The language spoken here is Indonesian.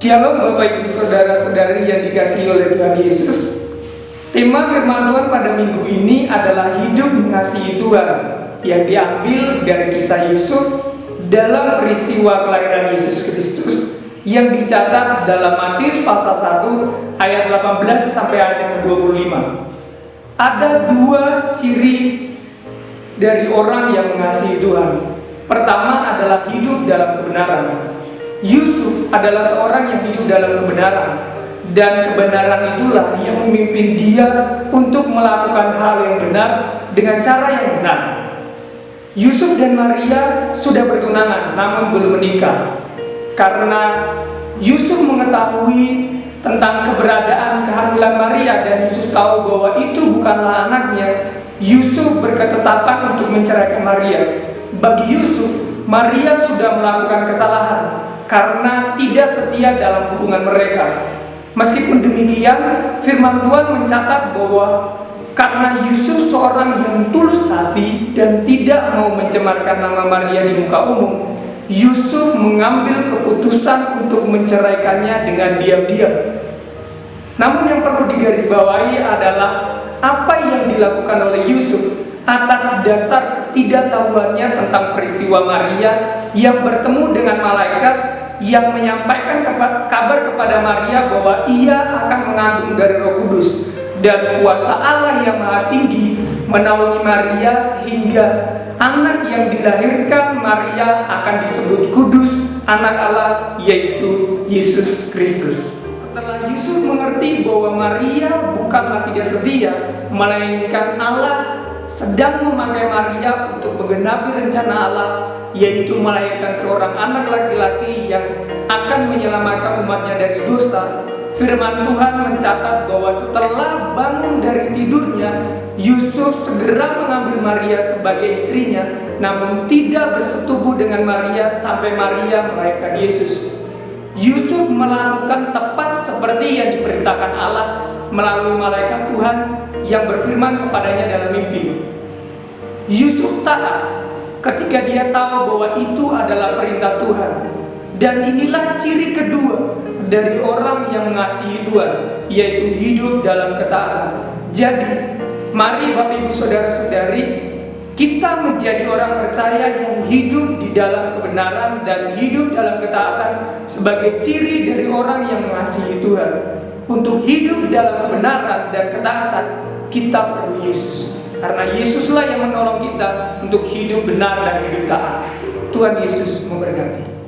Shalom Bapak Ibu Saudara-saudari yang dikasihi oleh Tuhan Yesus. Tema firman Tuhan pada minggu ini adalah hidup mengasihi Tuhan, yang diambil dari kisah Yusuf dalam peristiwa kelahiran Yesus Kristus yang dicatat dalam Matius pasal 1 ayat 18 sampai ayat yang ke-25. Ada dua ciri dari orang yang mengasihi Tuhan. Pertama adalah hidup dalam kebenaran. Yusuf adalah seorang yang hidup dalam kebenaran, dan kebenaran itulah yang memimpin dia untuk melakukan hal yang benar dengan cara yang benar. Yusuf dan Maria sudah bertunangan namun belum menikah. Karena Yusuf mengetahui tentang keberadaan kehamilan Maria dan Yusuf tahu bahwa itu bukanlah anaknya, Yusuf berketetapan untuk menceraikan Maria. Bagi Yusuf, Maria sudah melakukan kesalahan karena tidak setia dalam hubungan mereka. Meskipun demikian, firman Tuhan mencatat bahwa karena Yusuf seorang yang tulus hati dan tidak mau mencemarkan nama Maria di muka umum, Yusuf mengambil keputusan untuk menceraikannya dengan diam-diam. Namun yang perlu digarisbawahi adalah apa yang dilakukan oleh Yusuf atas dasar ketidaktahuannya tentang peristiwa Maria yang bertemu dengan malaikat yang menyampaikan kabar kepada Maria bahwa ia akan mengandung dari Roh Kudus, dan kuasa Allah yang Maha Tinggi menaungi Maria sehingga anak yang dilahirkan Maria akan disebut kudus, anak Allah, yaitu Yesus Kristus. Setelah Yusuf mengerti bahwa Maria bukanlah tidak setia, melainkan Allah sedang memakai Maria untuk menggenapi rencana Allah, yaitu melahirkan seorang anak laki-laki yang akan menyelamatkan umatnya dari dosa. Firman Tuhan mencatat bahwa setelah bangun dari tidurnya, Yusuf segera mengambil Maria sebagai istrinya, namun tidak bersetubuh dengan Maria sampai Maria melahirkan Yesus. Yusuf melakukan tepat seperti yang diperintahkan Allah melalui malaikat Tuhan yang berfirman kepadanya dalam mimpi. Yusuf taat ketika dia tahu bahwa itu adalah perintah Tuhan. Dan inilah ciri kedua dari orang yang mengasihi Tuhan, yaitu hidup dalam ketaatan. Jadi, mari Bapak Ibu Saudara-saudari, kita menjadi orang percaya yang hidup di dalam kebenaran dan hidup dalam ketaatan sebagai ciri dari orang yang mengasihi Tuhan. Untuk hidup dalam kebenaran dan ketaatan, kita perlu Yesus. Karena Yesuslah yang menolong kita untuk hidup benar dan hidup taat. Tuhan Yesus memberkati.